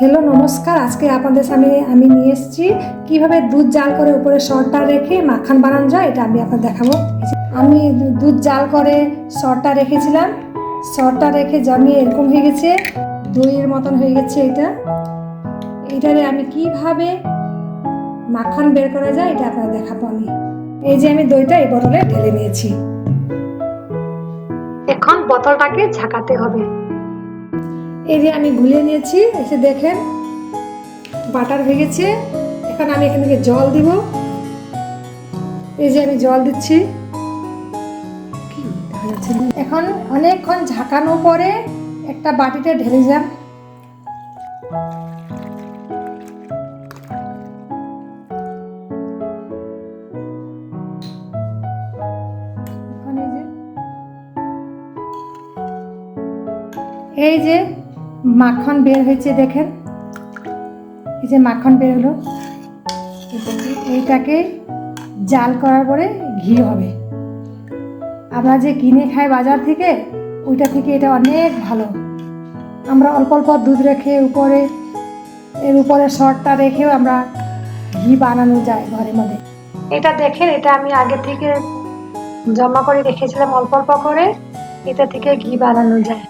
Hello নমস্কার, আজকে আপনাদের সামনে আমি নিয়ে এসেছি কীভাবে দুধ জাল করে উপরে সরটা রেখে মাখন বানানো যায়, এটা আমি আপনাদের দেখাবো। আমি দুধ জাল করে সরটা রেখেছিলাম, সরটা রেখে জমিয়ে এরকম হয়ে গেছে, দইয়ের মতন হয়ে গেছে। এইটারে আমি কিভাবে মাখন বের করা যায় এটা আপনাদের দেখাবো। এই যে আমি দইটা এই বোতলে ঢেলে নিয়েছি, এখন বোতলটাকে ঝাঁকাতে হবে। এই যে আমি গুলিয়ে নিয়েছি, এসে দেখেন বাটার হয়ে গেছে। এখন আমি এখান থেকে জল দিব। এই যে আমি জল দিচ্ছি। এখন অনেকক্ষণ ঝাঁকানো পরে একটা বাটিতে ঢেলে যান। এই যে মাখন বের হয়েছে, দেখেন এই যে মাখন বের হলো। এইটাকে জাল করার পরে ঘি হবে। আমরা যে কিনে খাই বাজার থেকে, ওইটা থেকে এটা অনেক ভালো। আমরা অল্প অল্প দুধ রেখে এর উপরে সরটা রেখেও আমরা ঘি বানানো যায় ঘরের মধ্যে। এটা দেখেন, এটা আমি আগে থেকে জমা করে রেখেছিলাম অল্প অল্প করে, এটা থেকে ঘি বানানো যায়।